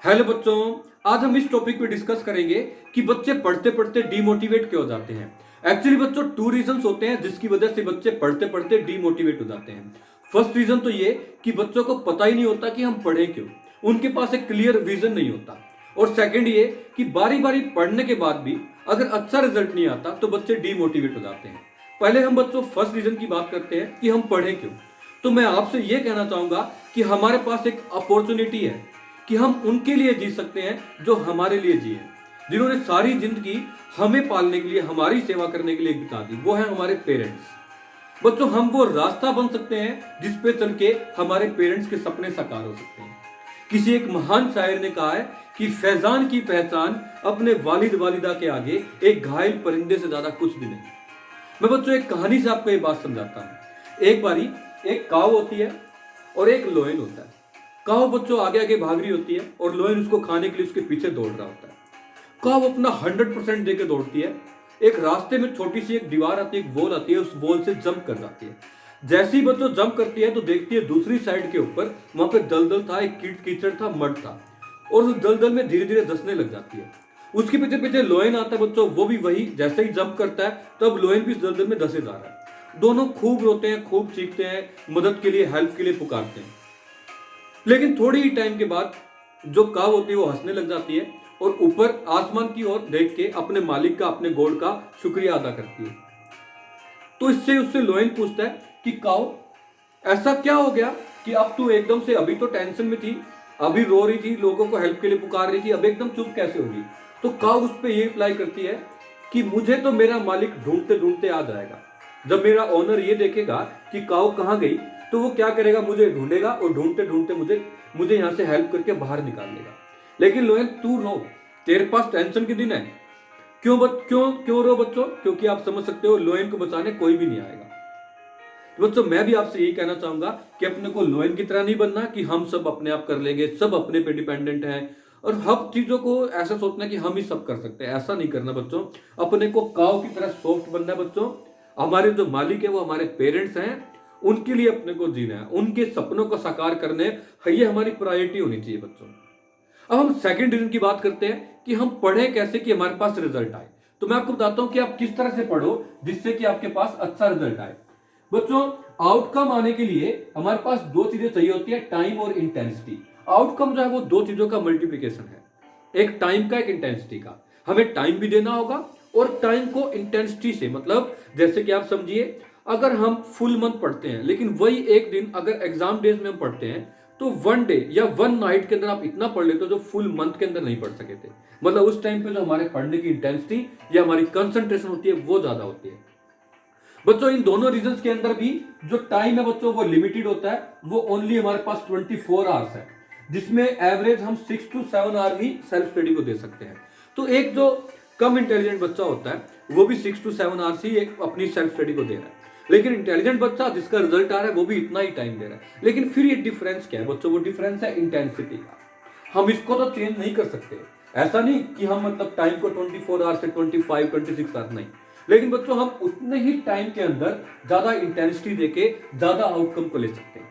Hello बच्चों। आज हम इस टॉपिक पे डिस्कस करेंगे कि बच्चे पढ़ते पढ़ते डीमोटिवेट क्यों हो जाते हैं। एक्चुअली बच्चों टू रीजंस होते हैं जिसकी वजह से बच्चे पढ़ते पढ़ते डीमोटिवेट हो जाते हैं। फर्स्ट रीजन तो ये कि बच्चों को पता ही नहीं होता कि हम पढ़ें क्यों, उनके पास एक क्लियर विजन नहीं होता। और सेकंड ये कि बारी बारी पढ़ने के बाद भी अगर अच्छा रिजल्ट नहीं आता तो बच्चे डीमोटिवेट हो जाते हैं। पहले हम बच्चों फर्स्ट रीजन की बात करते हैं कि हम पढ़ें क्यों। तो मैं आपसे यह कहना चाहूंगा कि हमारे पास एक अपॉर्चुनिटी है कि हम उनके लिए जी सकते हैं जो हमारे लिए जिए, जिन्होंने सारी जिंदगी हमें पालने के लिए, हमारी सेवा करने के लिए बिता दी। वो है हमारे पेरेंट्स। बच्चों हम वो रास्ता बन सकते हैं जिस पे चल के हमारे पेरेंट्स के सपने साकार हो सकते हैं। किसी एक महान शायर ने कहा है कि फैजान की पहचान अपने वालिद वालिदा के आगे एक घायल परिंदे से ज्यादा कुछ भी नहीं। मैं बच्चों एक कहानी से आपको ये बात समझाता हूं। एक बारी एक काव होती है और एक लोयन होता है। काव बच्चों आगे आगे भाग रही होती है और लोयन उसको खाने के लिए उसके पीछे दौड़ रहा होता है। काव अपना 100% देके दौड़ती है। एक रास्ते में छोटी सी एक दीवार आती है, एक वॉल आती है, उस वॉल से जंप कर जाती है। जैसे ही बच्चों जंप करती है तो देखती है दूसरी साइड के ऊपर वहां पे दलदल था, एक कीचड़ था, मड था, और उस दलदल में धीरे धीरे धंसने लग जाती है। उसके पीछे पीछे लोयन आता है बच्चों, वो भी वही जैसे ही जंप करता है तब लोयन भी इस दलदल में धंसे जा रहा है। दोनों खूब रोते हैं, खूब चीखते हैं, मदद के लिए, हेल्प के लिए पुकारते हैं। लेकिन थोड़ी ही टाइम के बाद जो काव होती है वो हंसने लग जाती है और ऊपर आसमान की ओर देख के अपने मालिक का, अपने गॉड का शुक्रिया अदा करती है। तो इससे उससे लोयन पूछता है कि काव, ऐसा क्या हो गया कि अब तू एकदम से, अभी तो टेंशन में थी, अभी रो रही थी, लोगों को हेल्प के लिए पुकार रही थी, अब एकदम चुप कैसे होगी। तो काव उस पर यह रिप्लाई करती है कि मुझे तो मेरा मालिक ढूंढते ढूंढते आ जाएगा। जब मेरा ओनर ये देखेगा कि काव कहाँ गई तो वो क्या करेगा, मुझे ढूंढेगा और ढूंढते ढूंढते मुझे मुझे यहां से हेल्प करके बाहर निकाल लेगा। लेकिन लोयन तू रो, तेरे पास टेंशन के दिन है। क्यों क्यों रो बच्चों? क्योंकि आप समझ सकते हो लोयन को बचाने कोई भी नहीं आएगा। तो बच्चों मैं भी आपसे यही कहना चाहूंगा कि अपने को लोयन की तरह नहीं बनना कि हम सब अपने आप कर लेंगे, सब अपने पे डिपेंडेंट हैं और हर चीजों को ऐसा सोचना कि हम ही सब कर सकते हैं। ऐसा नहीं करना बच्चों। अपने को काव की तरह सॉफ्ट बनना है बच्चों। हमारे जो मालिक है वो हमारे पेरेंट्स हैं, उनके लिए अपने को जीना है, उनके सपनों को साकार करने, ये हमारी प्रायोरिटी होनी चाहिए बच्चों। अब हम सेकंड रीजन की बात करते हैं कि हम पढ़ें कैसे कि हमारे पास रिजल्ट आए। तो मैं आपको बताता हूं कि आप किस तरह से पढ़ो जिससे कि आपके पास अच्छा रिजल्ट आए। बच्चों आउटकम आने के लिए हमारे पास दो चीजें चाहिए होती है, टाइम और इंटेंसिटी। आउटकम जो है वो दो चीजों का मल्टीप्लिकेशन है, एक टाइम का, एक इंटेंसिटी का। हमें टाइम भी देना होगा और टाइम को इंटेंसिटी से, मतलब जैसे कि आप समझिए, अगर हम फुल मंथ पढ़ते हैं लेकिन वही एक दिन अगर एग्जाम डेज में हम पढ़ते हैं तो वन डे या वन नाइट के अंदर आप इतना पढ़ लेते हो जो फुल मंथ के अंदर नहीं पढ़ सके थे। मतलब उस टाइम पे जो हमारे पढ़ने की इंटेंसिटी या हमारी कंसंट्रेशन होती है वो ज्यादा होती है। बच्चों इन दोनों रीजंस के अंदर भी जो टाइम है बच्चों वो लिमिटेड होता है। वो ओनली हमारे पास 24 आवर्स है, जिसमें एवरेज हम 6 to 7 आवर ही सेल्फ स्टडी को दे सकते हैं। तो एक जो कम इंटेलिजेंट बच्चा होता है वो भी 6 to 7 आवर्स ही एक अपनी सेल्फ स्टडी को दे रहा है, लेकिन इंटेलिजेंट बच्चा जिसका रिजल्ट आ रहा है वो भी इतना ही टाइम दे रहा है। लेकिन फिर ये डिफरेंस क्या है बच्चों? वो डिफरेंस है इंटेंसिटी का। हम इसको तो चेंज नहीं कर सकते। ऐसा नहीं कि हम मतलब टाइम को 24 आवर्स से 25 26 आवर्स नहीं, लेकिन बच्चों हम उतने ही टाइम के अंदर ज्यादा इंटेंसिटी देके ज्यादा आउटकम को ले सकते हैं।